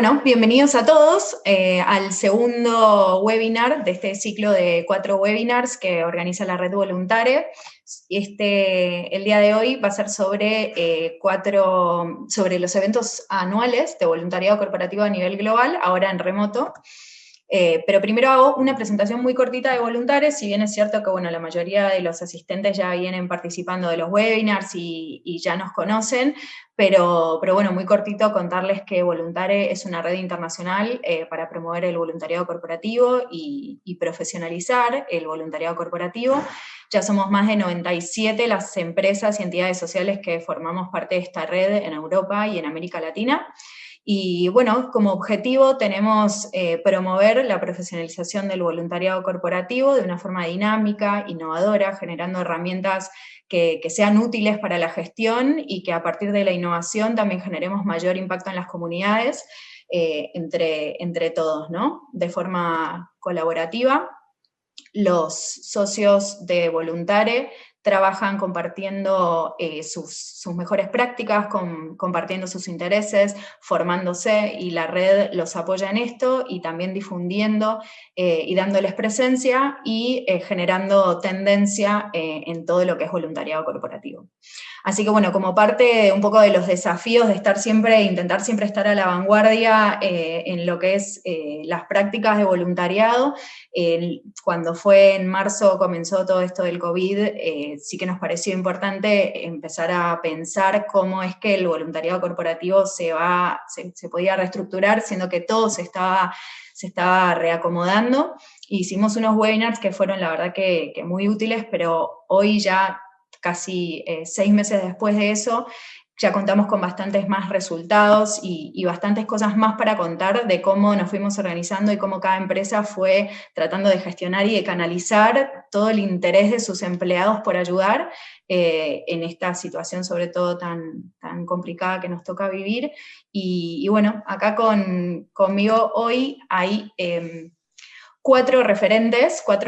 Bueno, bienvenidos a todos al segundo webinar de este ciclo de 4 webinars que organiza la Red Voluntare. El día de hoy va a ser sobre los eventos anuales de voluntariado corporativo a nivel global, ahora en remoto. Pero primero hago una presentación muy cortita de Voluntare, si bien es cierto que bueno, la mayoría de los asistentes ya vienen participando de los webinars y ya nos conocen, pero bueno, muy cortito contarles que Voluntare es una red internacional para promover el voluntariado corporativo y profesionalizar el voluntariado corporativo. Ya somos más de 97 las empresas y entidades sociales que formamos parte de esta red en Europa y en América Latina. Y bueno, como objetivo tenemos promover la profesionalización del voluntariado corporativo de una forma dinámica, innovadora, generando herramientas que sean útiles para la gestión y que a partir de la innovación también generemos mayor impacto en las comunidades entre todos, ¿no? De forma colaborativa. Los socios de Voluntare trabajan compartiendo sus mejores prácticas, compartiendo sus intereses, formándose, y la red los apoya en esto, y también difundiendo y dándoles presencia y generando tendencia en todo lo que es voluntariado corporativo. Así que bueno, como parte un poco de los desafíos de intentar siempre estar a la vanguardia en lo que es las prácticas de voluntariado, cuando fue en marzo comenzó todo esto del COVID, sí que nos pareció importante empezar a pensar cómo es que el voluntariado corporativo se podía reestructurar, siendo que todo se estaba reacomodando. Hicimos unos webinars que fueron la verdad que muy útiles, pero hoy ya casi 6 meses después de eso, ya contamos con bastantes más resultados y bastantes cosas más para contar de cómo nos fuimos organizando y cómo cada empresa fue tratando de gestionar y de canalizar todo el interés de sus empleados por ayudar en esta situación sobre todo tan complicada que nos toca vivir. Y bueno, acá conmigo hoy hay 4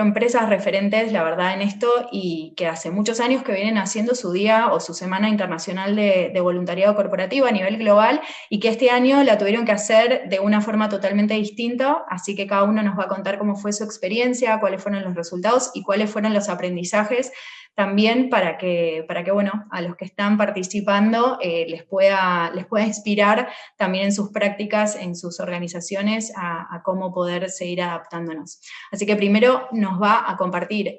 empresas referentes, la verdad, en esto, y que hace muchos años que vienen haciendo su día o su semana internacional de voluntariado corporativo a nivel global, y que este año la tuvieron que hacer de una forma totalmente distinta, así que cada uno nos va a contar cómo fue su experiencia, cuáles fueron los resultados y cuáles fueron los aprendizajes también para que bueno, a los que están participando les pueda inspirar también en sus prácticas, en sus organizaciones, a cómo poder seguir adaptándonos. Así que primero nos va a compartir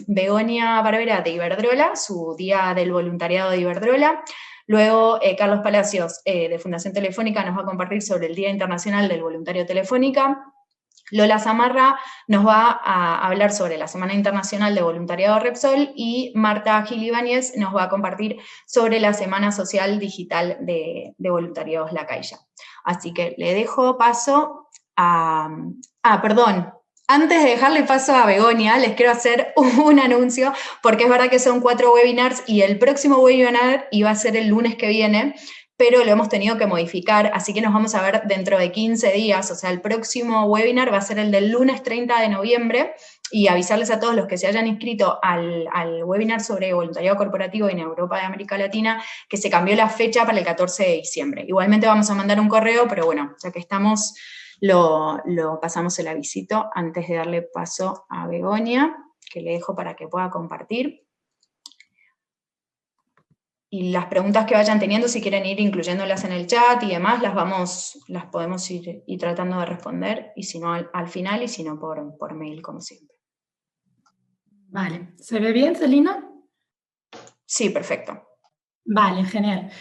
Begoña Barbera de Iberdrola, su Día del Voluntariado de Iberdrola. Luego Carlos Palacios de Fundación Telefónica nos va a compartir sobre el Día Internacional del Voluntario Telefónica. Lola Zamarra nos va a hablar sobre la Semana Internacional de Voluntariado Repsol, y Marta Gil Ibáñez nos va a compartir sobre la Semana Social Digital de Voluntariados La Caixa. Así que le dejo paso a... perdón. Antes de dejarle paso a Begoña, les quiero hacer un anuncio, porque es verdad que son 4 webinars y el próximo webinar iba a ser el lunes que viene, pero lo hemos tenido que modificar, así que nos vamos a ver dentro de 15 días, o sea, el próximo webinar va a ser el del lunes 30 de noviembre, y avisarles a todos los que se hayan inscrito al webinar sobre voluntariado corporativo en Europa y América Latina, que se cambió la fecha para el 14 de diciembre. Igualmente vamos a mandar un correo, pero bueno, ya que estamos, lo pasamos el avisito antes de darle paso a Begoña, que le dejo para que pueda compartir. Y las preguntas que vayan teniendo, si quieren ir incluyéndolas en el chat y demás, las podemos ir tratando de responder, y si no al final, y si no por mail, como siempre. Vale, ¿se ve bien, Celina? Sí, perfecto. Vale, genial.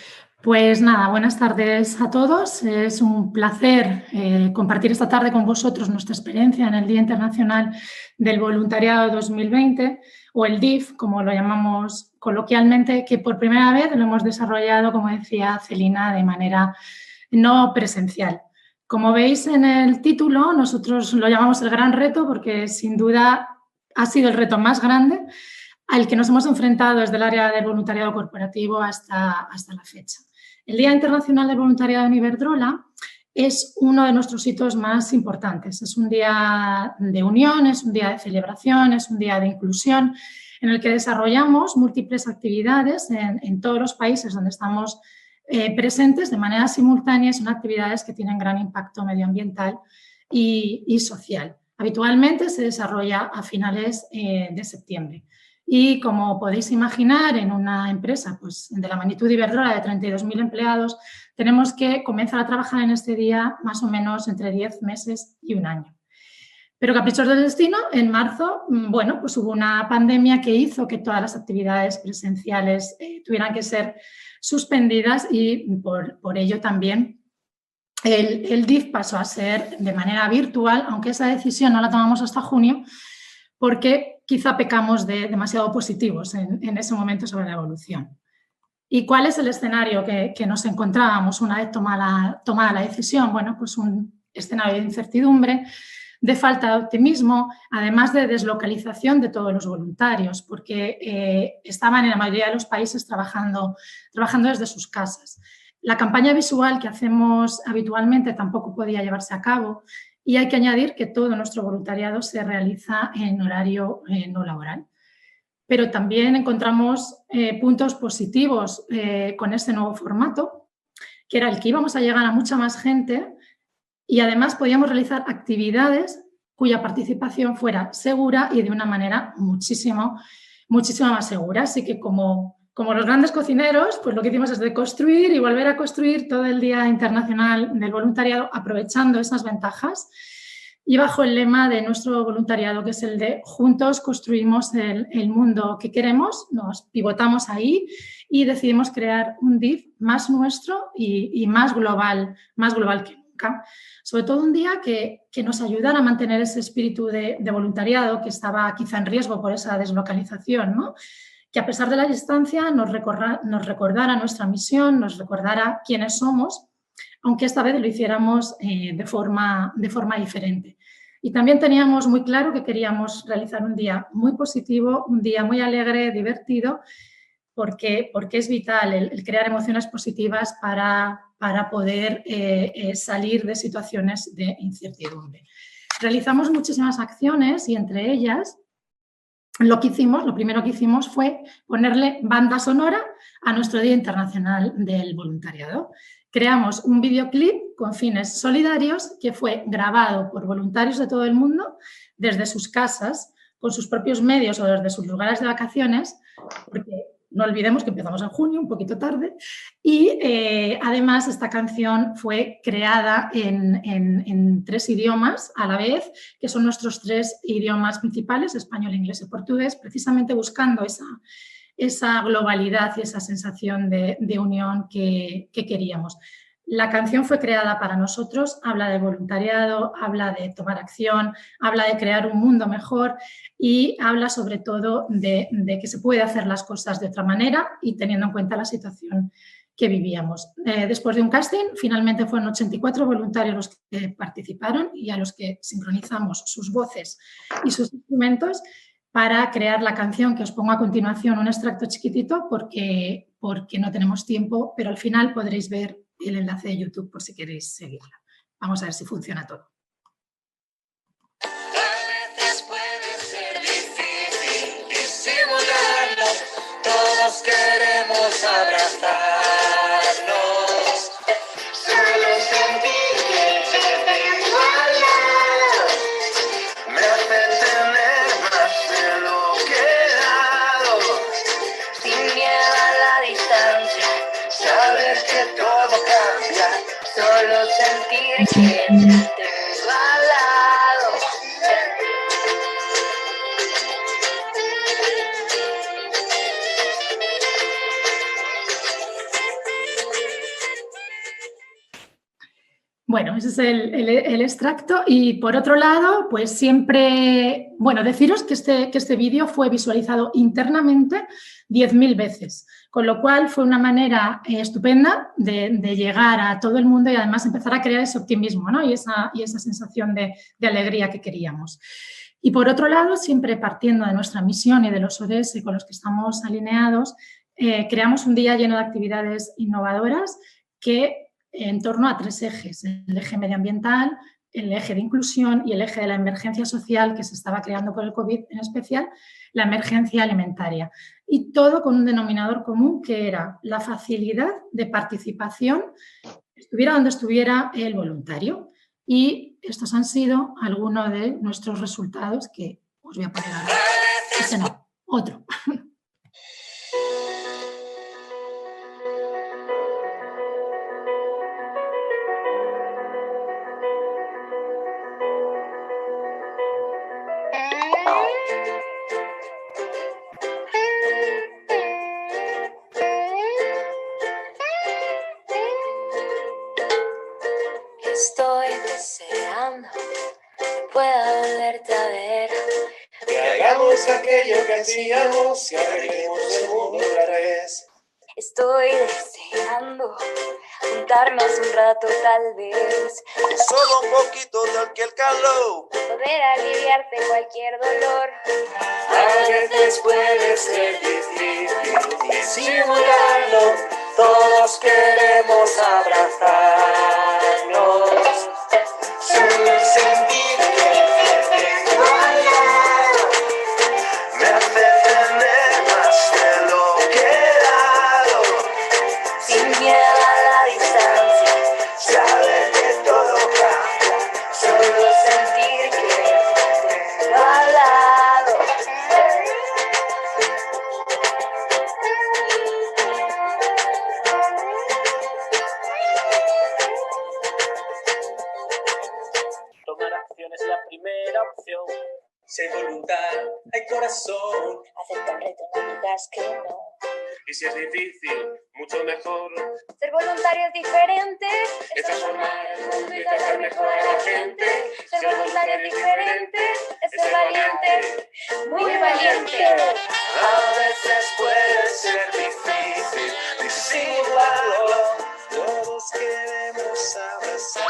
Pues nada, buenas tardes a todos. Es un placer compartir esta tarde con vosotros nuestra experiencia en el Día Internacional del Voluntariado 2020, o el DIF, como lo llamamos coloquialmente, que por primera vez lo hemos desarrollado, como decía Celina, de manera no presencial. Como veis en el título, nosotros lo llamamos el gran reto porque sin duda ha sido el reto más grande al que nos hemos enfrentado desde el área del voluntariado corporativo hasta la fecha. El Día Internacional del Voluntariado en Iberdrola es uno de nuestros hitos más importantes. Es un día de unión, es un día de celebración, es un día de inclusión, en el que desarrollamos múltiples actividades en todos los países donde estamos presentes de manera simultánea y son actividades que tienen gran impacto medioambiental y social. Habitualmente se desarrolla a finales de septiembre. Y como podéis imaginar, en una empresa pues, de la magnitud de Iberdrola de 32.000 empleados, tenemos que comenzar a trabajar en este día más o menos entre 10 meses y un año. Pero caprichos del destino, en marzo, bueno, pues hubo una pandemia que hizo que todas las actividades presenciales tuvieran que ser suspendidas y por ello también el DIF pasó a ser de manera virtual, aunque esa decisión no la tomamos hasta junio, porque quizá pecamos de demasiado positivos en ese momento sobre la evolución. ¿Y cuál es el escenario que nos encontrábamos una vez tomada la decisión? Bueno, pues un escenario de incertidumbre, de falta de optimismo, además de deslocalización de todos los voluntarios, porque estaban en la mayoría de los países trabajando desde sus casas. La campaña visual que hacemos habitualmente tampoco podía llevarse a cabo y hay que añadir que todo nuestro voluntariado se realiza en horario no laboral. Pero también encontramos puntos positivos con este nuevo formato, que era el que íbamos a llegar a mucha más gente y además podíamos realizar actividades cuya participación fuera segura y de una manera muchísimo más segura. Así que como los grandes cocineros, pues lo que hicimos es deconstruir y volver a construir todo el Día Internacional del Voluntariado aprovechando esas ventajas y bajo el lema de nuestro voluntariado, que es el de juntos construimos el mundo que queremos, nos pivotamos ahí y decidimos crear un DIF más nuestro y más global que nunca. Sobre todo un día que nos ayudara a mantener ese espíritu de voluntariado que estaba quizá en riesgo por esa deslocalización, ¿no? Que a pesar de la distancia nos recordara nuestra misión, nos recordara quiénes somos, aunque esta vez lo hiciéramos de forma diferente. Y también teníamos muy claro que queríamos realizar un día muy positivo, un día muy alegre, divertido, porque es vital el crear emociones positivas para poder salir de situaciones de incertidumbre. Realizamos muchísimas acciones y entre ellas lo primero que hicimos fue ponerle banda sonora a nuestro Día Internacional del Voluntariado. Creamos un videoclip con fines solidarios que fue grabado por voluntarios de todo el mundo desde sus casas, con sus propios medios o desde sus lugares de vacaciones, porque no olvidemos que empezamos en junio, un poquito tarde, y además esta canción fue creada en 3 idiomas a la vez, que son nuestros 3 idiomas principales, español, inglés y portugués, precisamente buscando esa globalidad y esa sensación de unión que queríamos. La canción fue creada para nosotros, habla de voluntariado, habla de tomar acción, habla de crear un mundo mejor y habla sobre todo de que se puede hacer las cosas de otra manera y teniendo en cuenta la situación que vivíamos. Después de un casting, finalmente fueron 84 voluntarios los que participaron y a los que sincronizamos sus voces y sus instrumentos para crear la canción que os pongo a continuación, un extracto chiquitito porque no tenemos tiempo, pero al final podréis ver el enlace de YouTube por si queréis seguirla. Vamos a ver si funciona todo. A veces puede ser difícil disimularlo, todos queremos abrazarnos, solo sentir que te tengo al lado, me hace tener más de lo que he dado, sin miedo a la distancia, saber que todo cambia, solo sentir que te tengo al lado. Bueno, ese es el extracto y por otro lado, pues siempre, bueno, deciros que este vídeo fue visualizado internamente 10.000 veces, con lo cual fue una manera estupenda de llegar a todo el mundo y además empezar a crear ese optimismo, ¿no? y esa sensación de alegría que queríamos. Y por otro lado, siempre partiendo de nuestra misión y de los ODS con los que estamos alineados, creamos un día lleno de actividades innovadoras que en torno a 3 ejes, el eje medioambiental, el eje de inclusión y el eje de la emergencia social que se estaba creando por el COVID, en especial la emergencia alimentaria. Y todo con un denominador común que era la facilidad de participación, estuviera donde estuviera el voluntario. Y estos han sido algunos de nuestros resultados que os voy a poner ahora. Este no, otro. Estoy deseando que pueda volverte a ver. Que hagamos aquello que hacíamos y arreglemos el mundo otra vez. Estoy deseando juntarnos un rato tal vez. Solo un poquito de aquel calor. Poder aliviarte cualquier dolor. A veces puede ser difícil disimularlo. Todos queremos abrazarnos. Solo sentir que te tengo al lado me hace tener más de lo que he dado. Sin miedo a la distancia. Saber que todo cambia. Solo sentir que te tengo al lado. Tomar acción es la primera opción. Sé voluntad, hay corazón. Acepta un reto, no digas que no. Y si es difícil, mucho mejor. Ser voluntario es diferente. Es transformar el mundo y tratar mejor a la gente. Ser voluntario es diferente. Es ser valiente, muy valiente. A veces puede ser difícil disimularlo. Todos queremos abrazar.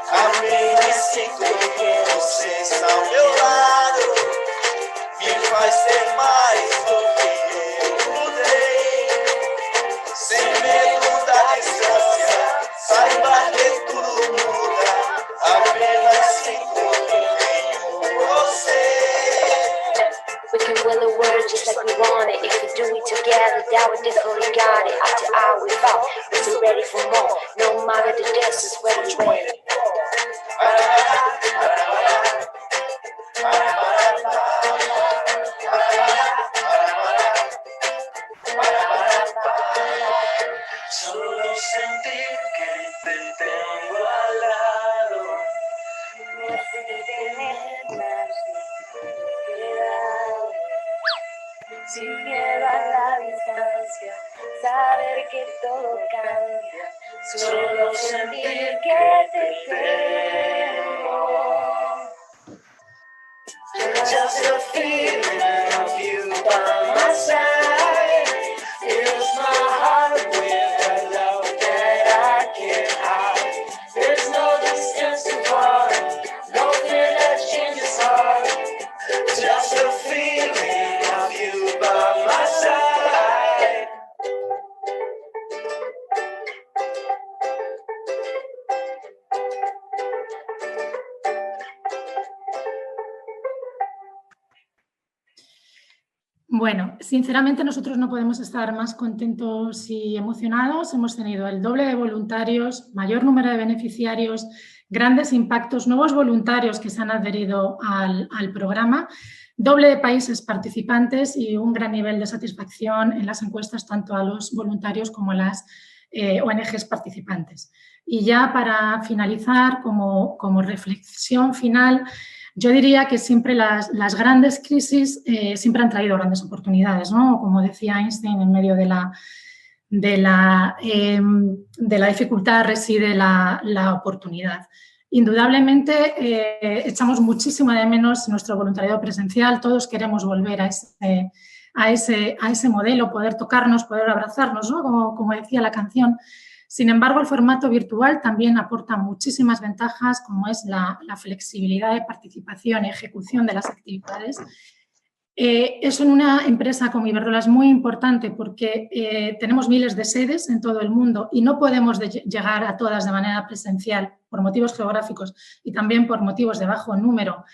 A mí me siento que vocês ao meu lado me faz ser mais do que eu mudei. Sem medo da distância, saiba que tudo muda. Apenas sinto que tenho você. We can will the world just like we want it. If we do it together, that we definitely got it. After all we fought, we're still ready for more. No matter the distance, where we wait. Solo sentir que te tengo al lado. Me hace tener más cuidado. Sin miedo a la distancia, saber que todo cambia. Solo sentir que te tengo. Just the feeling of you by my side fills my heart with a love that I can't hide. There's no distance too far, no fear that changes heart. Just the feeling of you by my side. Bueno, sinceramente nosotros no podemos estar más contentos y emocionados. Hemos tenido el doble de voluntarios, mayor número de beneficiarios, grandes impactos, nuevos voluntarios que se han adherido al programa, doble de países participantes y un gran nivel de satisfacción en las encuestas tanto a los voluntarios como a las ONGs participantes. Y ya para finalizar, como reflexión final, yo diría que siempre las grandes crisis siempre han traído grandes oportunidades, ¿no? Como decía Einstein, en medio de la dificultad reside la oportunidad. Indudablemente echamos muchísimo de menos nuestro voluntariado presencial, todos queremos volver a ese modelo, poder tocarnos, poder abrazarnos, ¿no? Como decía la canción. Sin embargo, el formato virtual también aporta muchísimas ventajas, como es la flexibilidad de participación y ejecución de las actividades. Eso en una empresa como Iberdrola es muy importante porque tenemos miles de sedes en todo el mundo y no podemos llegar a todas de manera presencial por motivos geográficos y también por motivos de bajo número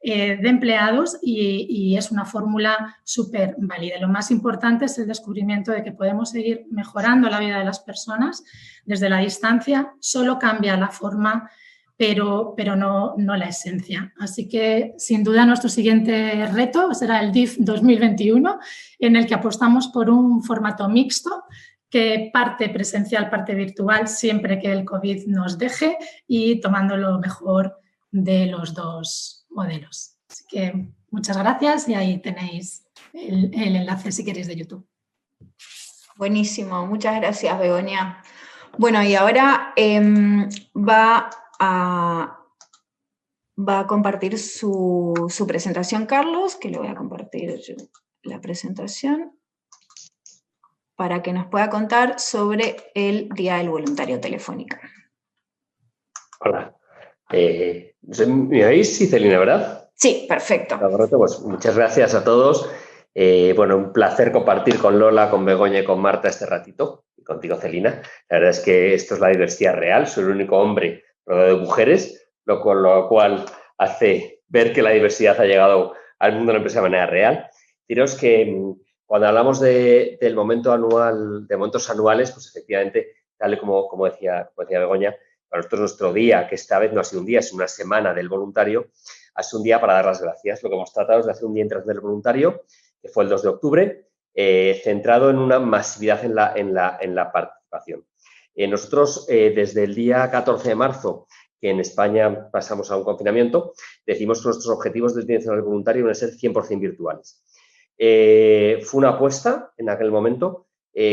de empleados y es una fórmula súper válida. Lo más importante es el descubrimiento de que podemos seguir mejorando la vida de las personas desde la distancia, solo cambia la forma, pero no la esencia. Así que, sin duda, nuestro siguiente reto será el DIF 2021, en el que apostamos por un formato mixto, que parte presencial, parte virtual, siempre que el COVID nos deje y tomando lo mejor de los dos modelos. Así que muchas gracias y ahí tenéis el enlace si queréis de YouTube. Buenísimo, muchas gracias, Begoña. Bueno, y ahora va a compartir su presentación Carlos, que le voy a compartir yo la presentación, para que nos pueda contar sobre el Día del Voluntario Telefónica. Hola. ¿Me oís, Celina, verdad? Sí, perfecto. Correcto, pues muchas gracias a todos. Bueno, un placer compartir con Lola, con Begoña y con Marta este ratito, y contigo, Celina. La verdad es que esto es la diversidad real. Soy el único hombre rodeado de mujeres, lo cual hace ver que la diversidad ha llegado al mundo de la empresa de manera real. Deciros que cuando hablamos del momento anual, de momentos anuales, pues efectivamente, tal y como decía Begoña, para nosotros nuestro día, que esta vez no ha sido un día, es una semana del voluntario, ha sido un día para dar las gracias. Lo que hemos tratado es de hacer un día internacional del voluntario, que fue el 2 de octubre, centrado en una masividad en la participación. Nosotros, desde el día 14 de marzo, que en España pasamos a un confinamiento, decimos que nuestros objetivos del Día Internacional del Voluntario van a ser 100% virtuales. Fue una apuesta en aquel momento.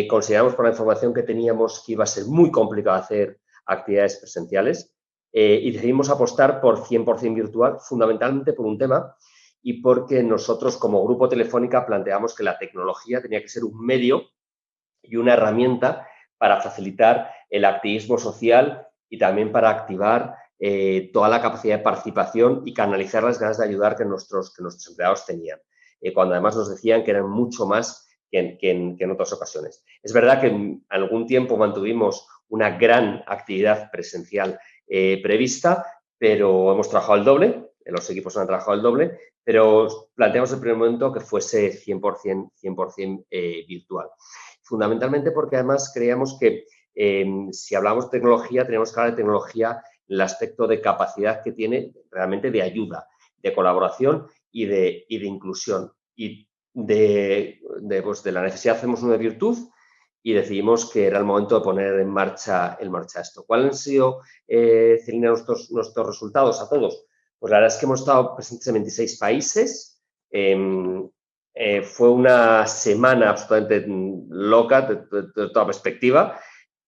Consideramos por la información que teníamos que iba a ser muy complicado hacer actividades presenciales y decidimos apostar por 100% virtual, fundamentalmente por un tema y porque nosotros como Grupo Telefónica planteamos que la tecnología tenía que ser un medio y una herramienta para facilitar el activismo social y también para activar toda la capacidad de participación y canalizar las ganas de ayudar que nuestros empleados tenían, cuando además nos decían que eran mucho más que en otras ocasiones. Es verdad que en algún tiempo mantuvimos una gran actividad presencial prevista, pero hemos trabajado el doble, los equipos han trabajado el doble, pero planteamos el primer momento que fuese 100% virtual. Fundamentalmente porque además creíamos que si hablamos de tecnología, tenemos que hablar de tecnología en el aspecto de capacidad que tiene realmente de ayuda, de colaboración y de inclusión. Y de la necesidad hacemos una virtud y decidimos que era el momento de poner en marcha esto. ¿Cuáles han sido, Celina, nuestros resultados a todos? Pues la verdad es que hemos estado presentes en 26 países. Fue una semana absolutamente loca de toda perspectiva,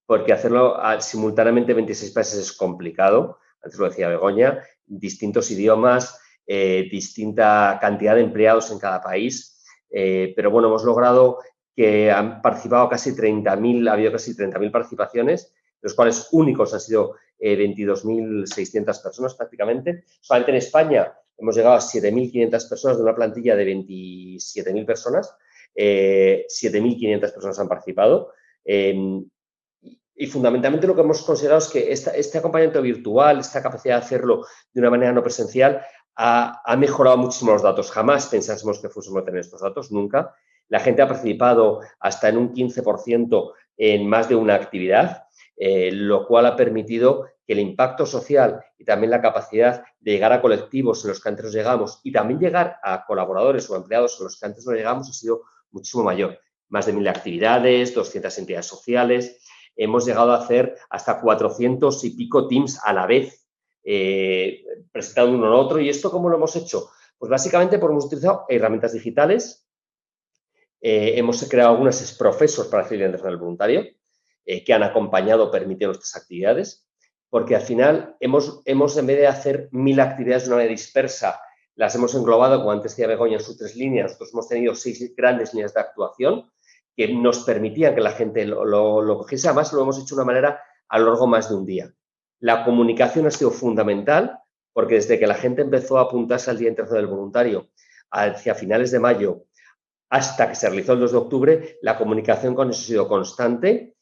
porque hacerlo simultáneamente en 26 países es complicado. Antes lo decía Begoña, distintos idiomas, distinta cantidad de empleados en cada país. Pero bueno, hemos logrado que han participado casi 30.000, ha habido casi 30.000 participaciones, los cuales únicos han sido 22.600 personas prácticamente. Solamente en España hemos llegado a 7.500 personas de una plantilla de 27.000 personas. 7.500 personas han participado. Y fundamentalmente lo que hemos considerado es que este acompañamiento virtual, esta capacidad de hacerlo de una manera no presencial, ha mejorado muchísimo los datos. Jamás pensásemos que fuésemos a tener estos datos, nunca. La gente ha participado hasta en un 15% en más de una actividad, lo cual ha permitido que el impacto social y también la capacidad de llegar a colectivos en los que antes no llegamos y también llegar a colaboradores o empleados en los que antes no llegamos ha sido muchísimo mayor. Más de 1.000 actividades, 200 entidades sociales. Hemos llegado a hacer hasta 400 y pico teams a la vez, presentando uno al otro. ¿Y esto cómo lo hemos hecho? Pues básicamente hemos utilizado herramientas digitales. Hemos creado algunos profesores para hacer el internacional voluntario que han acompañado, permitido nuestras actividades, porque al final hemos en vez de hacer 1.000 actividades de una manera dispersa, las hemos englobado, como antes decía Begoña, en sus 3 líneas. Nosotros hemos tenido 6 grandes líneas de actuación que nos permitían que la gente lo cogiese. Además, lo hemos hecho de una manera a lo largo más de un día. La comunicación ha sido fundamental porque desde que la gente empezó a apuntarse al Día Internacional del Voluntario hacia finales de mayo hasta que se realizó el 2 de octubre, la comunicación con eso ha sido constante,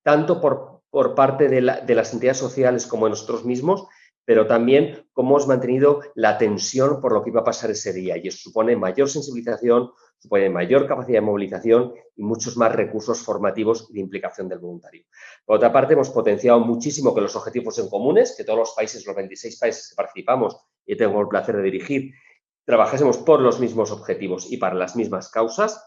tanto por parte de las entidades sociales como de nosotros mismos, pero también cómo hemos mantenido la tensión por lo que iba a pasar ese día. Y eso supone mayor sensibilización, supone mayor capacidad de movilización y muchos más recursos formativos y de implicación del voluntario. Por otra parte, hemos potenciado muchísimo que los objetivos sean comunes, que todos los países, los 26 países que participamos, y tengo el placer de dirigir, trabajásemos por los mismos objetivos y para las mismas causas.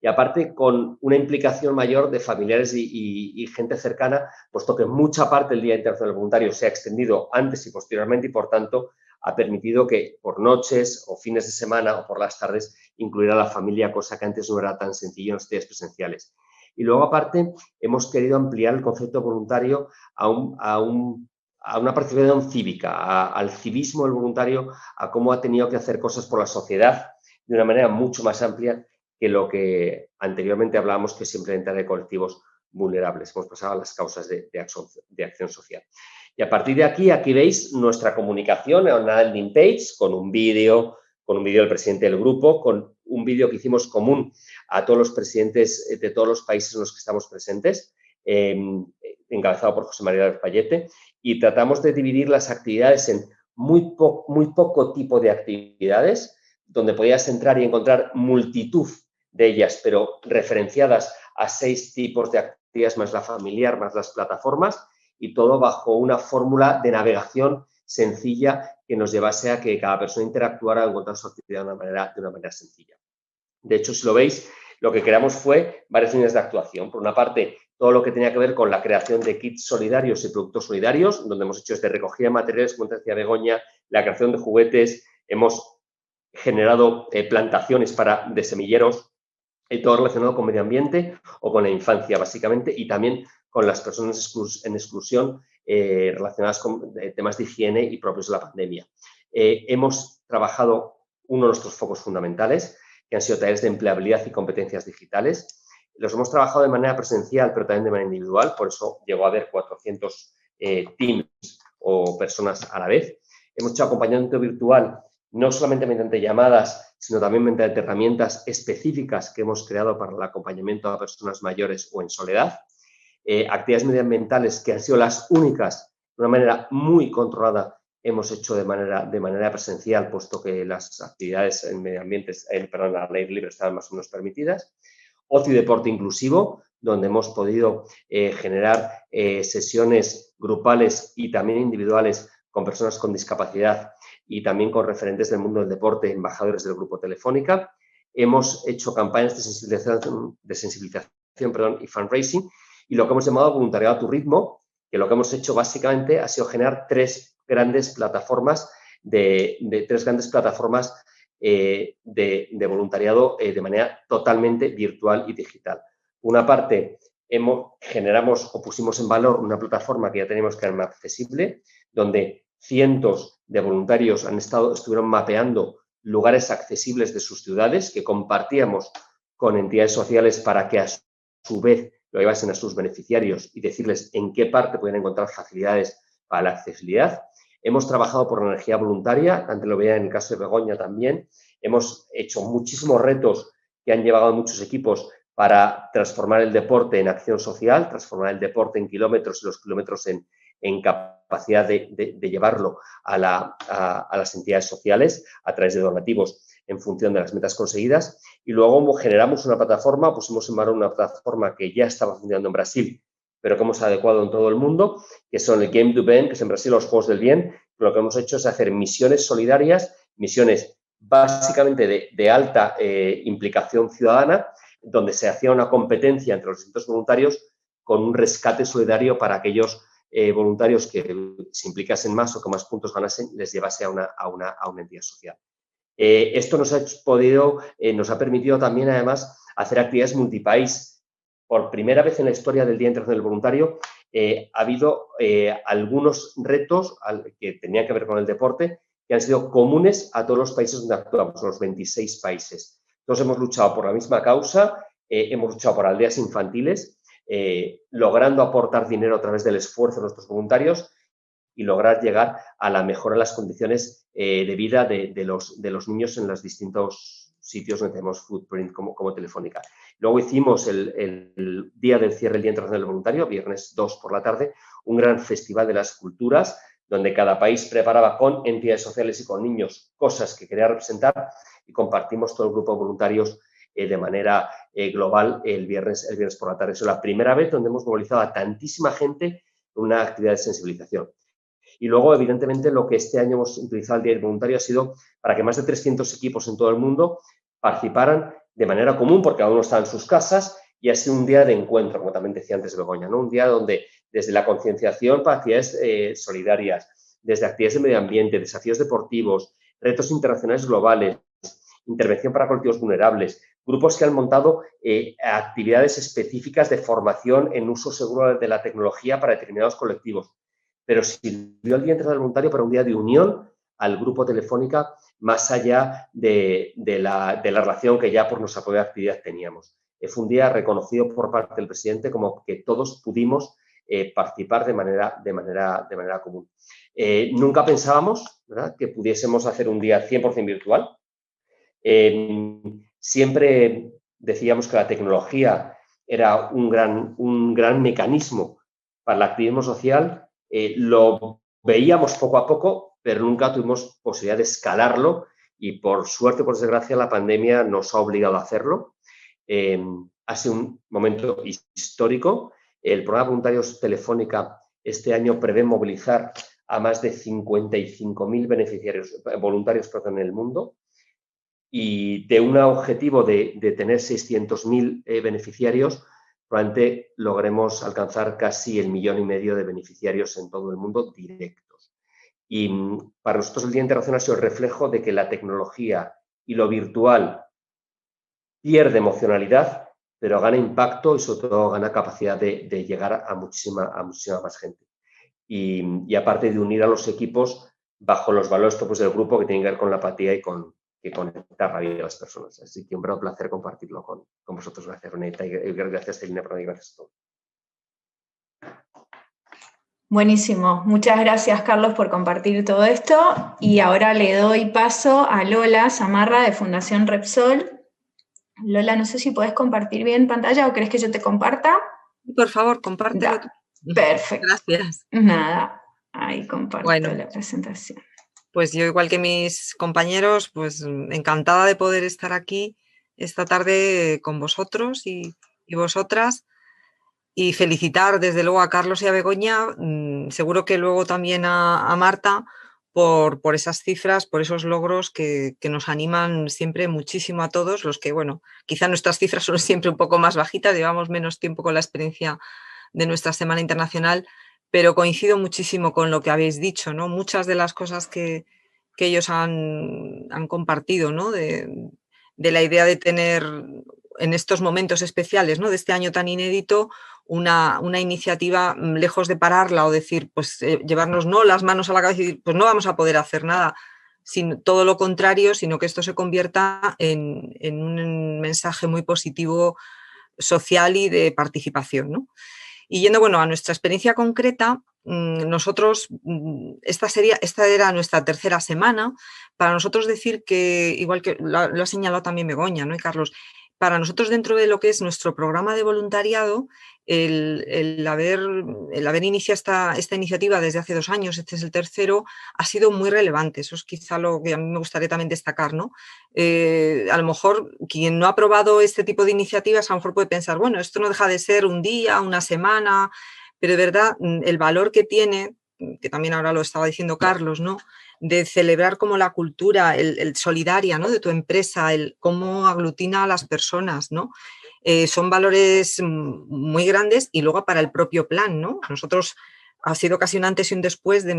Y aparte, con una implicación mayor de familiares y gente cercana, puesto que mucha parte del Día Internacional del Voluntario se ha extendido antes y posteriormente y, por tanto, ha permitido que por noches o fines de semana o por las tardes incluir a la familia, cosa que antes no era tan sencillo en los días presenciales. Y luego, aparte, hemos querido ampliar el concepto voluntario a una participación cívica, al civismo del voluntario, a cómo ha tenido que hacer cosas por la sociedad de una manera mucho más amplia que lo que anteriormente hablábamos, que simplemente era de colectivos vulnerables. Hemos pasado a las causas de acción social. Y a partir de aquí veis nuestra comunicación en una landing page con un vídeo del presidente del grupo, con un vídeo que hicimos común a todos los presidentes de todos los países en los que estamos presentes, encabezado por José María Payete, y tratamos de dividir las actividades en muy poco tipo de actividades, donde podías entrar y encontrar multitud de ellas, pero referenciadas a 6 tipos de actividades, más la familiar, más las plataformas, y todo bajo una fórmula de navegación sencilla que nos llevase a que cada persona interactuara o encontrara su actividad de una manera sencilla. De hecho, si lo veis, lo que creamos fue varias líneas de actuación. Por una parte, todo lo que tenía que ver con la creación de kits solidarios y productos solidarios, donde hemos hecho desde recogida de materiales, como decía Begoña, la creación de juguetes, hemos generado plantaciones de semilleros, todo relacionado con medio ambiente o con la infancia, básicamente, y también con las personas en exclusión relacionadas con temas de higiene y propios de la pandemia. Hemos trabajado uno de nuestros focos fundamentales, que han sido talleres de empleabilidad y competencias digitales. Los hemos trabajado de manera presencial, pero también de manera individual, por eso llegó a haber 400 teams o personas a la vez. Hemos hecho acompañamiento virtual, no solamente mediante llamadas, sino también mediante herramientas específicas que hemos creado para el acompañamiento a personas mayores o en soledad. Actividades medioambientales que han sido las únicas, de una manera muy controlada, hemos hecho de manera presencial, puesto que las actividades en medio ambiente, al aire libre estaban más o menos permitidas. Ocio y deporte inclusivo, donde hemos podido generar sesiones grupales y también individuales con personas con discapacidad y también con referentes del mundo del deporte, embajadores del Grupo Telefónica. Hemos hecho campañas de sensibilización y fundraising, y lo que hemos llamado voluntariado a tu ritmo, que lo que hemos hecho básicamente ha sido generar tres grandes plataformas de voluntariado de manera totalmente virtual y digital. Una parte, generamos o pusimos en valor una plataforma que ya tenemos que era más accesible, donde cientos de voluntarios estuvieron mapeando lugares accesibles de sus ciudades que compartíamos con entidades sociales para que a su vez lo llevasen a sus beneficiarios y decirles en qué parte pueden encontrar facilidades para la accesibilidad. Hemos trabajado por la energía voluntaria, antes lo veía en el caso de Begoña también. Hemos hecho muchísimos retos que han llevado a muchos equipos para transformar el deporte en acción social, transformar el deporte en kilómetros y los kilómetros en capacidad de llevarlo a las entidades sociales a través de donativos en función de las metas conseguidas. Y luego generamos una plataforma, pusimos en valor una plataforma que ya estaba funcionando en Brasil, pero que hemos adecuado en todo el mundo, que son el Game du Bien, que es en Brasil los Juegos del Bien. Lo que hemos hecho es hacer misiones solidarias, misiones básicamente de alta implicación ciudadana, donde se hacía una competencia entre los distintos voluntarios con un rescate solidario para aquellos voluntarios que se implicasen más o que más puntos ganasen, les llevase a una entidad social. Esto nos ha permitido también, además, hacer actividades multipaís. Por primera vez en la historia del Día Internacional del Voluntario ha habido algunos retos que tenían que ver con el deporte que han sido comunes a todos los países donde actuamos, los 26 países. Todos hemos luchado por la misma causa, hemos luchado por aldeas infantiles, logrando aportar dinero a través del esfuerzo de nuestros voluntarios y lograr llegar a la mejora de las condiciones de vida de los niños en los distintos sitios donde tenemos footprint como Telefónica. Luego hicimos el día del cierre del Día Internacional del Voluntario, viernes 2 por la tarde, un gran festival de las culturas, donde cada país preparaba con entidades sociales y con niños cosas que quería representar y compartimos todo el grupo de voluntarios de manera global el viernes por la tarde. Es la primera vez donde hemos movilizado a tantísima gente en una actividad de sensibilización. Y luego, evidentemente, lo que este año hemos utilizado el Día del Voluntario ha sido para que más de 300 equipos en todo el mundo participaran de manera común, porque cada uno está en sus casas, y ha sido un día de encuentro, como también decía antes Begoña, ¿no? Un día donde desde la concienciación para actividades solidarias, desde actividades de medio ambiente, desafíos deportivos, retos internacionales globales, intervención para colectivos vulnerables, grupos que han montado actividades específicas de formación en uso seguro de la tecnología para determinados colectivos. Pero sirvió el Día Internacional Voluntario para un día de unión al grupo Telefónica, más allá de la relación que ya por nuestra propia actividad teníamos. Fue un día reconocido por parte del presidente como que todos pudimos participar de manera común. Nunca pensábamos, ¿verdad?, que pudiésemos hacer un día 100% virtual. Siempre decíamos que la tecnología era un gran mecanismo para el activismo social. Lo veíamos poco a poco, pero nunca tuvimos posibilidad de escalarlo y, por suerte o por desgracia, la pandemia nos ha obligado a hacerlo. Ha sido un momento histórico. El programa de voluntarios Telefónica este año prevé movilizar a más de 55.000 voluntarios en el mundo, y de un objetivo de tener 600.000 beneficiarios, probablemente logremos alcanzar casi 1,5 millones de beneficiarios en todo el mundo directos. Y para nosotros el Día Internacional ha sido el reflejo de que la tecnología y lo virtual pierde emocionalidad, pero gana impacto y sobre todo gana capacidad de llegar a muchísima más gente. Y aparte de unir a los equipos bajo los valores propios del grupo, que tienen que ver con la empatía y con conectar la vida de las personas. Así que un gran placer compartirlo con vosotros. Gracias, Renata, y gracias, Celina, por mí, gracias a todos. Buenísimo. Muchas gracias, Carlos, por compartir todo esto. Y ahora le doy paso a Lola Zamarra, de Fundación Repsol. Lola, no sé si podés compartir bien pantalla o crees que yo te comparta. Por favor, compártelo. Perfecto. Gracias. Nada, ahí comparto la presentación. Pues yo, igual que mis compañeros, pues encantada de poder estar aquí esta tarde con vosotros y vosotras, y felicitar desde luego a Carlos y a Begoña, seguro que luego también a Marta, por esas cifras, por esos logros que nos animan siempre muchísimo a todos, los que, bueno, quizá nuestras cifras son siempre un poco más bajitas, llevamos menos tiempo con la experiencia de nuestra Semana Internacional, pero coincido muchísimo con lo que habéis dicho, ¿no? Muchas de las cosas que ellos han compartido, ¿no? De la idea de tener en estos momentos especiales, ¿no?, de este año tan inédito, una iniciativa, lejos de pararla o decir, pues llevarnos las manos a la cabeza y decir, pues no vamos a poder hacer nada, sino todo lo contrario, sino que esto se convierta en un mensaje muy positivo social y de participación, ¿no? Y yendo, bueno, a nuestra experiencia concreta, nosotros, esta era nuestra tercera semana. Para nosotros decir que, igual que lo ha señalado también Begoña, ¿no?, y Carlos, para nosotros, dentro de lo que es nuestro programa de voluntariado, el haber iniciado esta iniciativa desde hace 2 años, este es el tercero, ha sido muy relevante. Eso es quizá lo que a mí me gustaría también destacar, ¿no? A lo mejor quien no ha probado este tipo de iniciativas a lo mejor puede pensar, bueno, esto no deja de ser un día, una semana, pero de verdad el valor que tiene, que también ahora lo estaba diciendo Carlos, ¿no?, de celebrar como la cultura, el solidaria, ¿no?, de tu empresa, el cómo aglutina a las personas, ¿no? Son valores muy grandes, y luego para el propio plan, ¿no? Nosotros ha sido casi un antes y un después de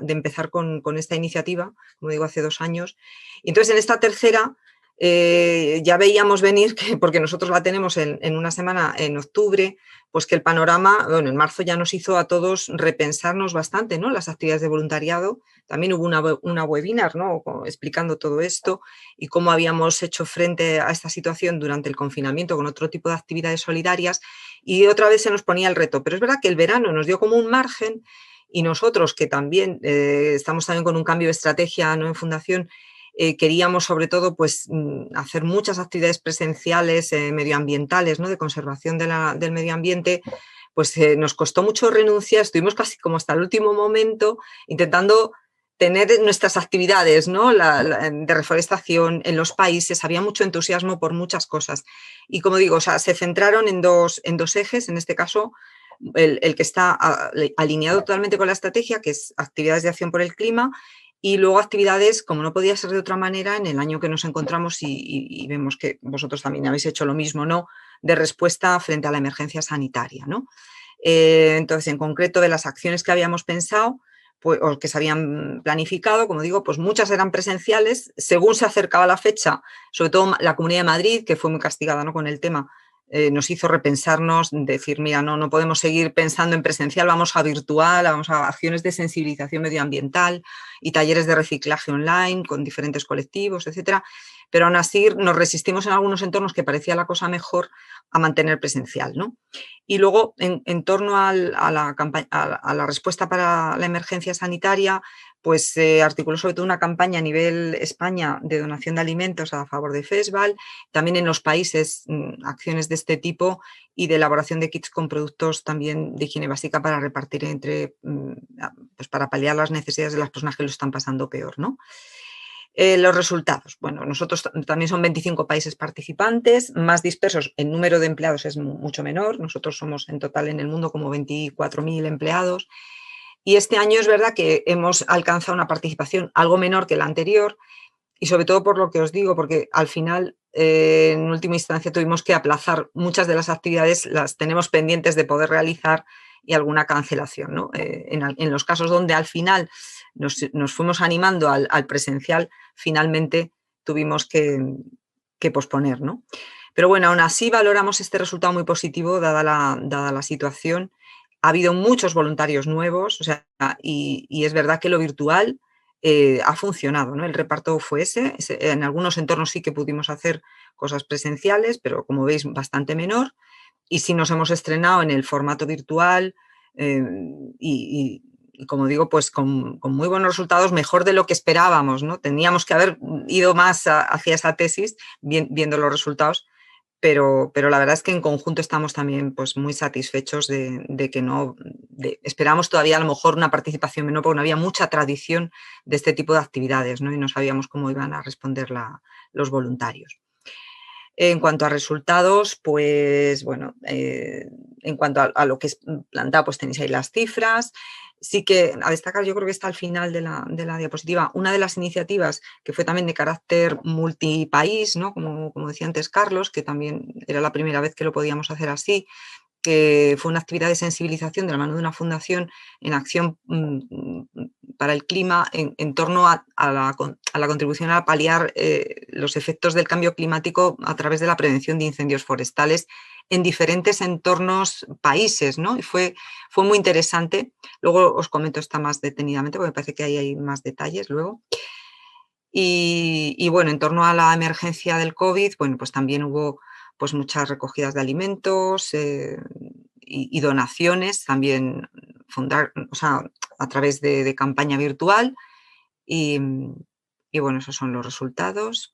empezar con esta iniciativa, como digo, hace 2 años. Y entonces, en esta tercera ya veíamos venir, porque nosotros la tenemos en una semana, en octubre, pues que el panorama, bueno, en marzo ya nos hizo a todos repensarnos bastante, ¿no?, las actividades de voluntariado. También hubo una webinar, ¿no?, explicando todo esto y cómo habíamos hecho frente a esta situación durante el confinamiento con otro tipo de actividades solidarias, y otra vez se nos ponía el reto. Pero es verdad que el verano nos dio como un margen y nosotros, que también estamos también con un cambio de estrategia, ¿no?, en Fundación, queríamos sobre todo pues hacer muchas actividades presenciales medioambientales, ¿no?, de conservación del medio ambiente, pues nos costó mucho renunciar, estuvimos casi como hasta el último momento intentando tener nuestras actividades, ¿no?, de reforestación en los países. Había mucho entusiasmo por muchas cosas y, como digo, o sea, se centraron en dos ejes, en este caso el que está alineado totalmente con la estrategia, que es actividades de acción por el clima, y luego actividades, como no podía ser de otra manera, en el año que nos encontramos y vemos que vosotros también habéis hecho lo mismo, ¿no?, de respuesta frente a la emergencia sanitaria, ¿no? Entonces, en concreto, de las acciones que habíamos pensado, pues, o que se habían planificado, como digo, pues muchas eran presenciales. Según se acercaba la fecha, sobre todo la Comunidad de Madrid, que fue muy castigada, ¿no?, con el tema, nos hizo repensarnos, decir, mira, no podemos seguir pensando en presencial, vamos a virtual, vamos a acciones de sensibilización medioambiental y talleres de reciclaje online con diferentes colectivos, etcétera. Pero aún así nos resistimos en algunos entornos que parecía la cosa mejor a mantener presencial, ¿no? Y luego, en torno a la respuesta para la emergencia sanitaria, pues se articuló sobre todo una campaña a nivel España de donación de alimentos a favor de FESVAL, también en los países acciones de este tipo y de elaboración de kits con productos también de higiene básica para repartir pues para paliar las necesidades de las personas que lo están pasando peor, ¿no? Los resultados. Bueno, nosotros también son 25 países participantes, más dispersos. El número de empleados es mucho menor. Nosotros somos en total en el mundo como 24.000 empleados. Y este año es verdad que hemos alcanzado una participación algo menor que la anterior y sobre todo por lo que os digo, porque al final, en última instancia, tuvimos que aplazar muchas de las actividades, las tenemos pendientes de poder realizar y alguna cancelación, ¿no? En los casos donde al final nos fuimos animando al presencial, finalmente tuvimos que posponer, ¿no? Pero bueno, aún así valoramos este resultado muy positivo dada la situación. Ha habido muchos voluntarios nuevos, o sea, y es verdad que lo virtual ha funcionado, ¿no? El reparto fue ese. En algunos entornos sí que pudimos hacer cosas presenciales, pero como veis, bastante menor. Y sí nos hemos estrenado en el formato virtual y como digo, pues con muy buenos resultados, mejor de lo que esperábamos, ¿no? Teníamos que haber ido más hacia esa tesis viendo los resultados, pero la verdad es que en conjunto estamos también pues muy satisfechos de que no, esperamos todavía a lo mejor una participación menor porque no había mucha tradición de este tipo de actividades, ¿no? Y no sabíamos cómo iban a responder los voluntarios. En cuanto a resultados, pues bueno, en cuanto a lo que es planteado, pues tenéis ahí las cifras. Sí que a destacar, yo creo que está al final de la diapositiva, una de las iniciativas que fue también de carácter multipaís, ¿no? Como decía antes Carlos, que también era la primera vez que lo podíamos hacer así, que fue una actividad de sensibilización de la mano de una fundación en acción para el clima en torno a la contribución a paliar los efectos del cambio climático a través de la prevención de incendios forestales en diferentes entornos países, ¿no? Y fue muy interesante. Luego os comento esta más detenidamente porque me parece que ahí hay más detalles luego. Y bueno, en torno a la emergencia del COVID, bueno, pues también hubo pues muchas recogidas de alimentos y donaciones, también a través de campaña virtual y bueno, esos son los resultados.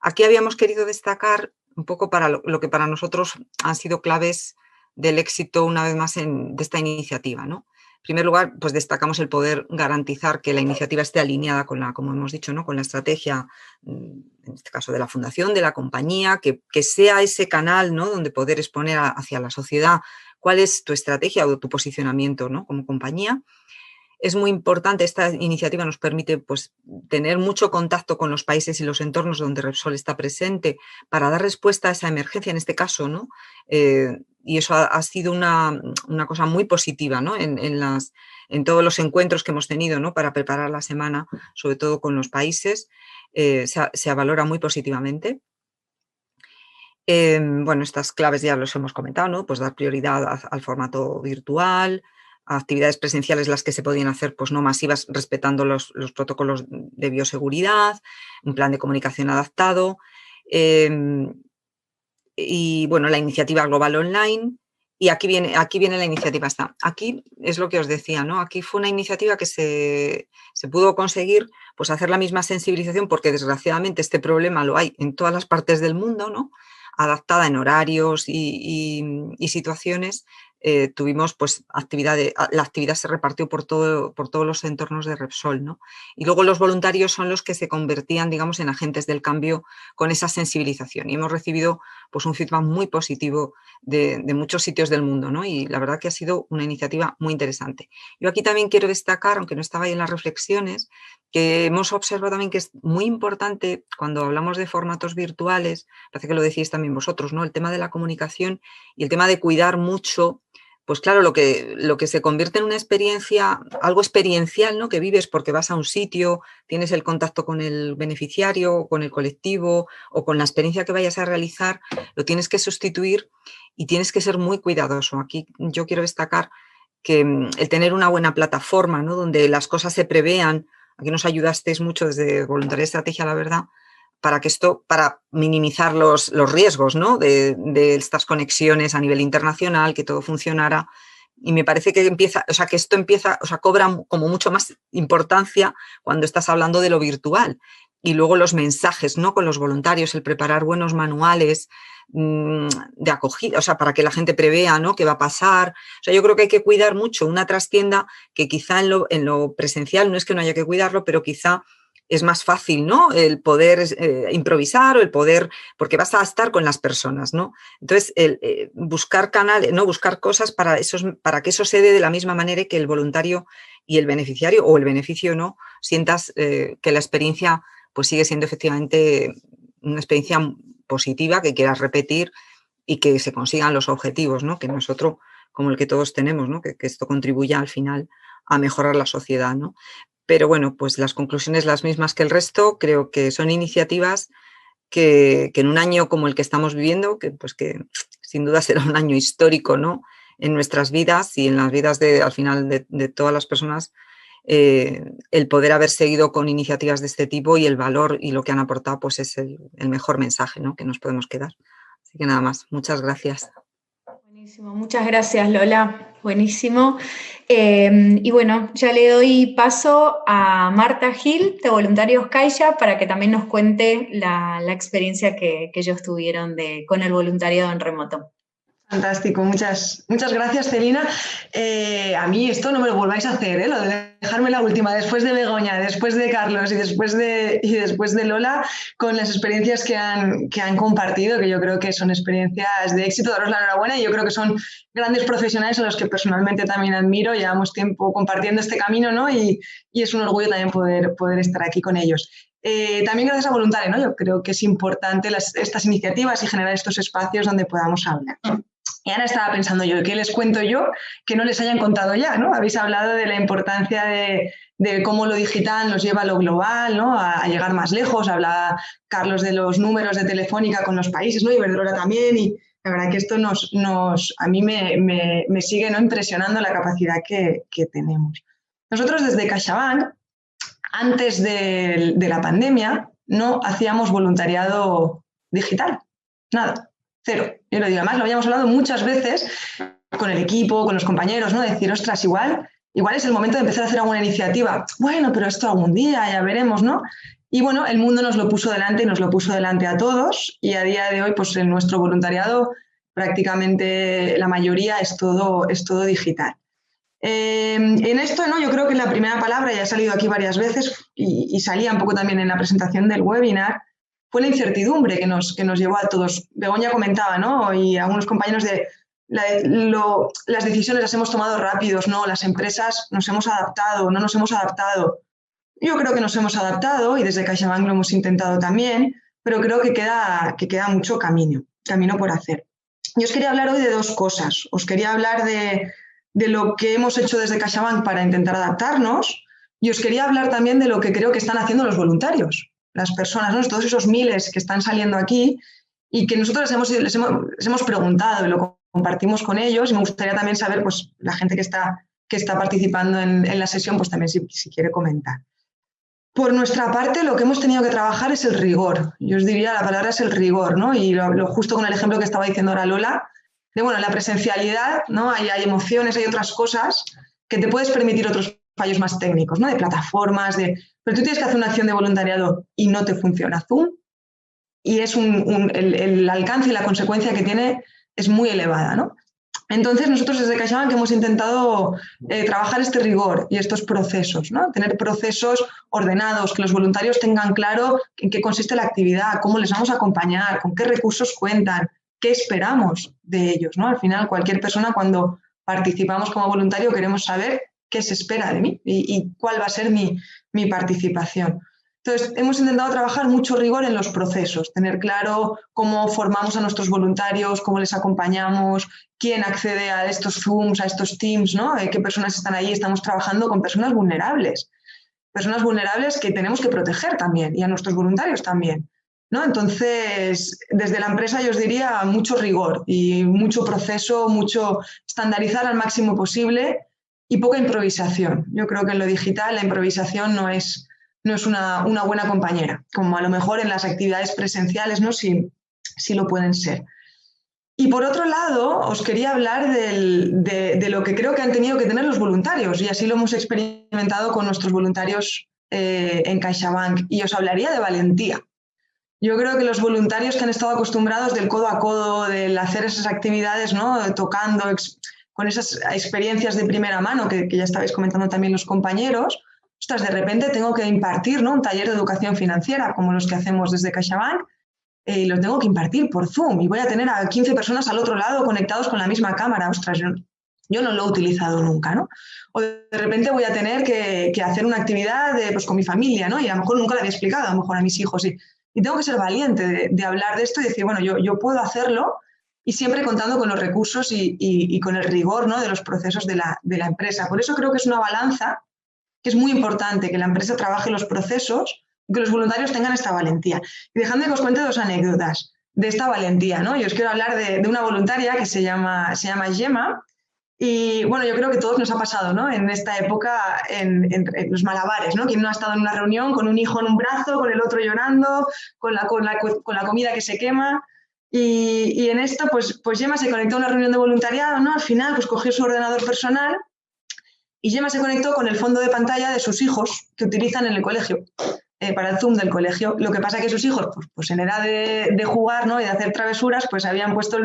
Aquí habíamos querido destacar un poco para lo que para nosotros han sido claves del éxito una vez más de esta iniciativa, ¿no? En primer lugar, pues destacamos el poder garantizar que la iniciativa esté alineada con como hemos dicho, ¿no? Con la estrategia, en este caso de la fundación, de la compañía, que sea ese canal, ¿no? Donde poder exponer hacia la sociedad cuál es tu estrategia o tu posicionamiento, ¿no? Como compañía. Es muy importante, esta iniciativa nos permite pues, tener mucho contacto con los países y los entornos donde Repsol está presente para dar respuesta a esa emergencia, en este caso, ¿no? Y eso ha sido una cosa muy positiva, ¿no? En todos los encuentros que hemos tenido, ¿no? Para preparar la semana, sobre todo con los países, se valora muy positivamente. Bueno, estas claves ya los hemos comentado, ¿no? Pues dar prioridad al formato virtual, a actividades presenciales las que se podían hacer pues no masivas respetando los protocolos de bioseguridad, un plan de comunicación adaptado y bueno, la iniciativa global online Y aquí viene la iniciativa esta. Aquí es lo que os decía, ¿no? Aquí fue una iniciativa que se pudo conseguir, pues hacer la misma sensibilización, porque desgraciadamente este problema lo hay en todas las partes del mundo, ¿no? Adaptada en horarios y situaciones. Tuvimos pues la actividad se repartió por todos los entornos de Repsol, ¿no? Y luego los voluntarios son los que se convertían, digamos, en agentes del cambio con esa sensibilización. Y hemos recibido pues un feedback muy positivo de muchos sitios del mundo, ¿no? Y la verdad que ha sido una iniciativa muy interesante. Yo aquí también quiero destacar, aunque no estaba ahí en las reflexiones, que hemos observado también que es muy importante cuando hablamos de formatos virtuales, parece que lo decís también vosotros, ¿no? El tema de la comunicación y el tema de cuidar mucho, pues claro, lo que se convierte en una experiencia, algo experiencial, ¿no? Que vives porque vas a un sitio, tienes el contacto con el beneficiario, o con el colectivo o con la experiencia que vayas a realizar, lo tienes que sustituir y tienes que ser muy cuidadoso. Aquí yo quiero destacar que el tener una buena plataforma, ¿no? Donde las cosas se prevean. Aquí nos ayudasteis mucho desde Voluntariado Estrategia, la verdad, para minimizar los riesgos, ¿no? de estas conexiones a nivel internacional, que todo funcionara. Y me parece que cobra como mucho más importancia cuando estás hablando de lo virtual. Y luego los mensajes, ¿no? Con los voluntarios, el preparar buenos manuales de acogida, o sea, para que la gente prevea, ¿no? Qué va a pasar. O sea, yo creo que hay que cuidar mucho una trastienda que quizá en lo presencial no es que no haya que cuidarlo, pero quizá es más fácil, ¿no? El poder improvisar o el poder, porque vas a estar con las personas, ¿no? Entonces, buscar canales, ¿no? Buscar cosas para que eso se dé de la misma manera que el voluntario y el beneficiario, o el beneficio, ¿no? Sientas que la experiencia pues sigue siendo efectivamente una experiencia positiva, que quieras repetir y que se consigan los objetivos, ¿no? Que no es otro como el que todos tenemos, ¿no? Que esto contribuya al final a mejorar la sociedad, ¿no? Pero bueno, pues las conclusiones las mismas que el resto. Creo que son iniciativas que en un año como el que estamos viviendo, que sin duda será un año histórico, ¿no? En nuestras vidas y en las vidas al final de todas las personas, el poder haber seguido con iniciativas de este tipo y el valor y lo que han aportado, pues es el mejor mensaje, ¿no? Que nos podemos quedar. Así que nada más, muchas gracias. Buenísimo, muchas gracias, Lola. Buenísimo. Y bueno, ya le doy paso a Marta Gil, de Voluntarios Caixa, para que también nos cuente la experiencia que ellos tuvieron con el voluntariado en remoto. Fantástico, muchas gracias, Celina. A mí esto no me lo volváis a hacer, lo de dejarme la última, después de Begoña, después de Carlos y después de Lola, con las experiencias que han compartido, que yo creo que son experiencias de éxito. Daros la enhorabuena, y yo creo que son grandes profesionales a los que personalmente también admiro. Llevamos tiempo compartiendo este camino, ¿no? Y es un orgullo también poder estar aquí con ellos. También gracias a Voluntarios, ¿no? Yo creo que es importante estas iniciativas y generar estos espacios donde podamos hablar. Y ahora estaba pensando yo, ¿qué les cuento yo que no les hayan contado ya, ¿no? Habéis hablado de la importancia de cómo lo digital nos lleva a lo global, ¿no? A llegar más lejos. Hablaba Carlos de los números de Telefónica con los países, ¿no? Y Iberdrola también. Y la verdad que esto a mí me sigue, ¿no? Impresionando la capacidad que tenemos. Nosotros desde CaixaBank, antes de la pandemia, no hacíamos voluntariado digital. Nada. Cero. Yo lo digo, además lo habíamos hablado muchas veces con el equipo, con los compañeros, ¿no? De decir, ostras, igual es el momento de empezar a hacer alguna iniciativa. Bueno, pero esto algún día, ya veremos, ¿no? Y bueno, el mundo nos lo puso delante y nos lo puso delante a todos, y a día de hoy, pues en nuestro voluntariado prácticamente la mayoría es todo digital. En esto, ¿no? Yo creo que la primera palabra ya ha salido aquí varias veces y salía un poco también en la presentación del webinar, fue la incertidumbre que nos llevó a todos. Begoña comentaba, ¿no? Y algunos compañeros las decisiones las hemos tomado rápidos, ¿no? Las empresas nos hemos adaptado, no nos hemos adaptado. Yo creo que nos hemos adaptado y desde CaixaBank lo hemos intentado también, pero creo que queda mucho camino por hacer. Yo os quería hablar hoy de dos cosas. Os quería hablar de lo que hemos hecho desde CaixaBank para intentar adaptarnos, y os quería hablar también de lo que creo que están haciendo los voluntarios, las personas, ¿no? Todos esos miles que están saliendo aquí y que nosotros les hemos preguntado y lo compartimos con ellos, y me gustaría también saber, pues, la gente que está participando en la sesión, pues también si quiere comentar. Por nuestra parte, lo que hemos tenido que trabajar es el rigor. Yo os diría, la palabra es el rigor, ¿no? Y lo justo con el ejemplo que estaba diciendo ahora Lola, bueno, la presencialidad, ¿no? Hay emociones, hay otras cosas que te puedes permitir otros fallos más técnicos, ¿no? De plataformas, pero tú tienes que hacer una acción de voluntariado y no te funciona Zoom, y es el alcance y la consecuencia que tiene es muy elevada, ¿no? Entonces, nosotros desde CaixaBank hemos intentado trabajar este rigor y estos procesos, ¿no? Tener procesos ordenados, que los voluntarios tengan claro en qué consiste la actividad, cómo les vamos a acompañar, con qué recursos cuentan, qué esperamos de ellos, ¿no? Al final, cualquier persona, cuando participamos como voluntario, queremos saber qué se espera de mí y cuál va a ser mi participación. Entonces, hemos intentado trabajar mucho rigor en los procesos, tener claro cómo formamos a nuestros voluntarios, cómo les acompañamos, quién accede a estos Zooms, a estos Teams, ¿no? Qué personas están ahí. Estamos trabajando con personas vulnerables que tenemos que proteger también, y a nuestros voluntarios también, ¿no? Entonces, desde la empresa yo os diría mucho rigor y mucho proceso, mucho estandarizar al máximo posible y poca improvisación. Yo creo que en lo digital la improvisación no es una buena compañera, como a lo mejor en las actividades presenciales, ¿no? Sí lo pueden ser. Y por otro lado, os quería hablar de lo que creo que han tenido que tener los voluntarios, y así lo hemos experimentado con nuestros voluntarios en CaixaBank, y os hablaría de valentía. Yo creo que los voluntarios que han estado acostumbrados del codo a codo, del hacer esas actividades, ¿no? Tocando, con esas experiencias de primera mano que ya estabais comentando también los compañeros, ostras, de repente tengo que impartir, ¿no? Un taller de educación financiera, como los que hacemos desde CaixaBank, y lo tengo que impartir por Zoom, y voy a tener a 15 personas al otro lado conectados con la misma cámara. Ostras, yo no lo he utilizado nunca, ¿no? O de repente voy a tener que hacer una actividad pues, con mi familia, ¿no? Y a lo mejor nunca la había explicado, a lo mejor a mis hijos, y tengo que ser valiente de hablar de esto y decir, bueno, yo puedo hacerlo, y siempre contando con los recursos y con el rigor, ¿no? De los procesos de la empresa. Por eso creo que es una balanza que es muy importante, que la empresa trabaje los procesos y que los voluntarios tengan esta valentía. Y dejadme que os cuente 2 anécdotas de esta valentía, ¿no? Yo os quiero hablar de una voluntaria que se llama Gemma, y bueno, yo creo que todos nos ha pasado, ¿no? En esta época, en los malabares, ¿no? Quien no ha estado en una reunión con un hijo en un brazo, con el otro llorando, con la comida que se quema. Y en esto, pues Gemma se conectó a una reunión de voluntariado, ¿no? Al final, pues cogió su ordenador personal, y Gemma se conectó con el fondo de pantalla de sus hijos que utilizan en el colegio, para el Zoom del colegio. Lo que pasa es que sus hijos, pues en edad de jugar, ¿no? Y de hacer travesuras, pues habían puesto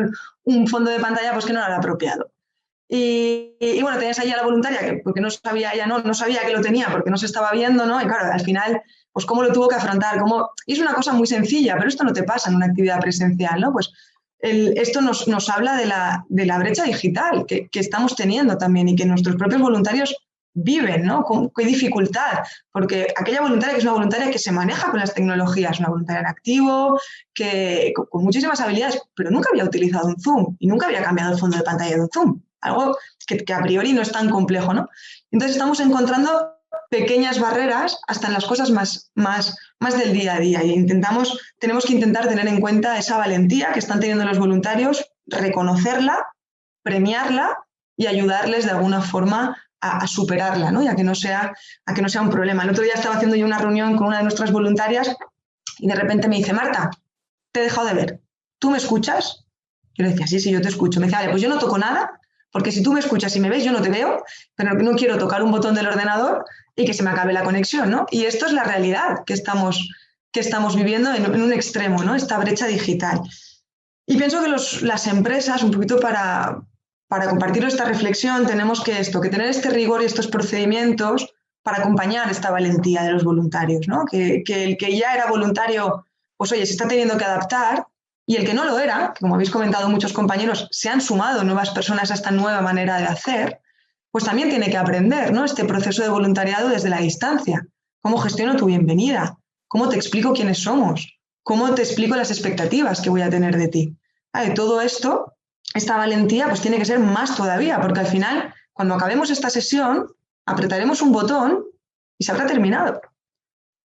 un fondo de pantalla pues, que no era el apropiado. Y bueno, tenías ahí a la voluntaria, porque no sabía, ella no sabía que lo tenía, porque no se estaba viendo, ¿no? Y claro, al final, pues cómo lo tuvo que afrontar. Y es una cosa muy sencilla, pero esto no te pasa en una actividad presencial, ¿no? Pues esto nos habla de la brecha digital que estamos teniendo también, y que nuestros propios voluntarios viven, ¿no? Qué dificultad, porque aquella voluntaria que es una voluntaria que se maneja con las tecnologías, una voluntaria en activo, con muchísimas habilidades, pero nunca había utilizado un Zoom y nunca había cambiado el fondo de pantalla de un Zoom, algo que a priori no es tan complejo, ¿no? Entonces estamos encontrando pequeñas barreras hasta en las cosas más del día a día, y tenemos que intentar tener en cuenta esa valentía que están teniendo los voluntarios, reconocerla, premiarla y ayudarles de alguna forma a superarla, ¿no? Y a que no sea un problema. El otro día estaba haciendo yo una reunión con una de nuestras voluntarias y de repente me dice, Marta, te he dejado de ver, ¿tú me escuchas? Yo le decía, sí, yo te escucho. Me decía, vale, pues yo no toco nada, porque si tú me escuchas y me ves, yo no te veo, pero no quiero tocar un botón del ordenador y que se me acabe la conexión, ¿no? Y esto es la realidad que estamos viviendo en un extremo, ¿no? Esta brecha digital. Y pienso que las empresas, un poquito para compartir esta reflexión, tenemos que tener este rigor y estos procedimientos para acompañar esta valentía de los voluntarios, ¿no? Que el que ya era voluntario, pues oye, se está teniendo que adaptar, y el que no lo era, que como habéis comentado muchos compañeros, se han sumado nuevas personas a esta nueva manera de hacer, pues también tiene que aprender, ¿no? Este proceso de voluntariado desde la distancia. ¿Cómo gestiono tu bienvenida? ¿Cómo te explico quiénes somos? ¿Cómo te explico las expectativas que voy a tener de ti? Todo esto, esta valentía, pues tiene que ser más todavía, porque al final, cuando acabemos esta sesión, apretaremos un botón y se habrá terminado.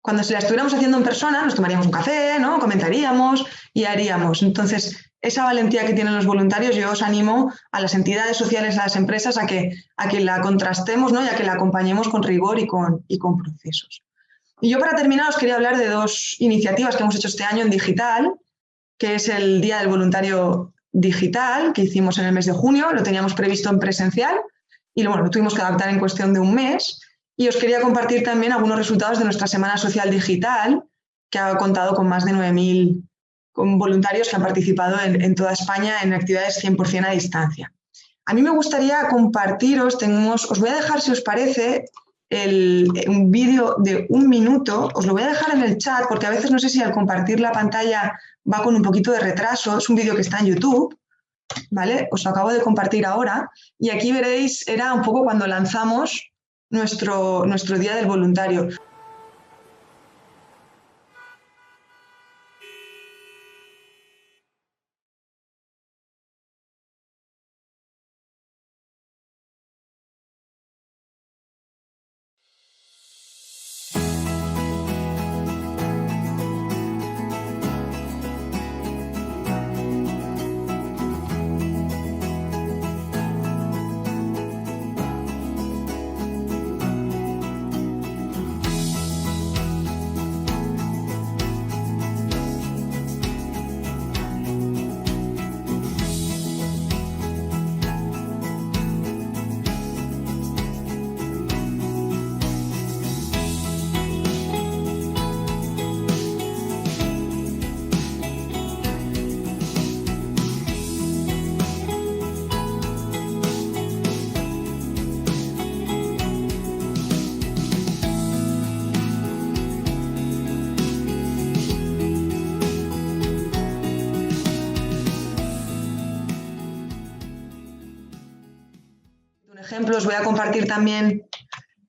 Cuando si la estuviéramos haciendo en persona, nos tomaríamos un café, ¿no? Comentaríamos y haríamos. Entonces, esa valentía que tienen los voluntarios, yo os animo a las entidades sociales, a las empresas, a que la contrastemos, ¿no? Y a que la acompañemos con rigor y con procesos. Y yo, para terminar, os quería hablar de 2 iniciativas que hemos hecho este año en digital, que es el Día del Voluntario digital que hicimos en el mes de junio, lo teníamos previsto en presencial y bueno, lo tuvimos que adaptar en cuestión de un mes. Y os quería compartir también algunos resultados de nuestra Semana Social Digital, que ha contado con más de 9.000 voluntarios que han participado en toda España en actividades 100% a distancia. A mí me gustaría compartiros, os voy a dejar, si os parece, un vídeo de 1 minuto, os lo voy a dejar en el chat porque a veces no sé si al compartir la pantalla va con un poquito de retraso. Es un vídeo que está en YouTube, ¿vale? Os lo acabo de compartir ahora y aquí veréis, era un poco cuando lanzamos nuestro Día del Voluntario. Ejemplo, os voy a compartir también,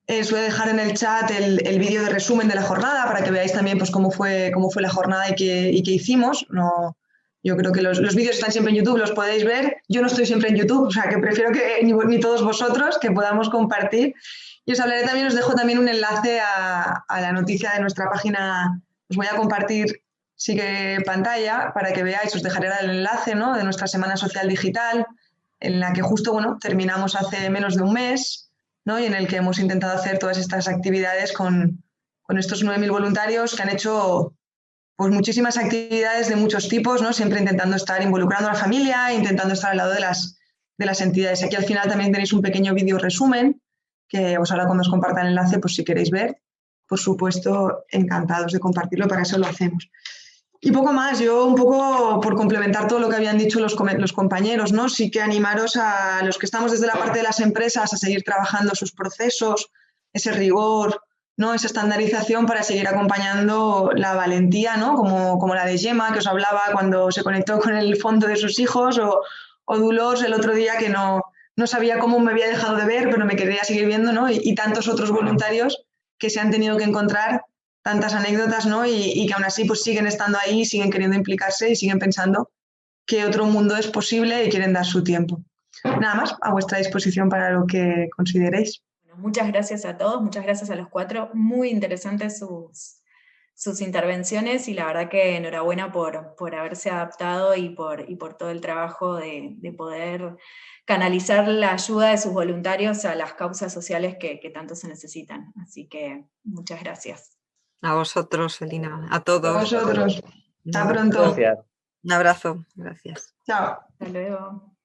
os voy a dejar en el chat el vídeo de resumen de la jornada para que veáis también pues, cómo fue la jornada y qué hicimos. No, yo creo que los vídeos están siempre en YouTube, los podéis ver. Yo no estoy siempre en YouTube, o sea que prefiero que ni todos vosotros que podamos compartir. Y os hablaré también, os dejo también un enlace a la noticia de nuestra página. Os voy a compartir, sigue pantalla, para que veáis, os dejaré el enlace, ¿no?, de nuestra Semana Social Digital, en la que justo terminamos hace menos de un mes, ¿no?, y en el que hemos intentado hacer todas estas actividades con estos 9.000 voluntarios que han hecho pues, muchísimas actividades de muchos tipos, ¿no?, siempre intentando estar involucrando a la familia, intentando estar al lado de las entidades. Aquí al final también tenéis un pequeño vídeo resumen que os hará cuando os comparta el enlace, pues si queréis ver, por supuesto, encantados de compartirlo, para eso lo hacemos. Y poco más, yo un poco por complementar todo lo que habían dicho los compañeros, ¿no? Sí que animaros a los que estamos desde la parte de las empresas a seguir trabajando sus procesos, ese rigor, ¿no?, esa estandarización para seguir acompañando la valentía, ¿no?, como la de Gemma, que os hablaba cuando se conectó con el fondo de sus hijos, o Dolors el otro día que no sabía cómo me había dejado de ver, pero me quería seguir viendo, ¿no? Y tantos otros voluntarios que se han tenido que encontrar tantas anécdotas, ¿no?, y que aún así pues siguen estando ahí, siguen queriendo implicarse y siguen pensando que otro mundo es posible y quieren dar su tiempo. Nada más, a vuestra disposición para lo que consideréis. Bueno, muchas gracias a todos, muchas gracias a los 4, muy interesantes sus intervenciones y la verdad que enhorabuena por haberse adaptado y por todo el trabajo de poder canalizar la ayuda de sus voluntarios a las causas sociales que tanto se necesitan. Así que muchas gracias. A vosotros, Elina, a todos. A vosotros. Hasta pronto. Gracias. Un abrazo, gracias. Chao. Hasta luego.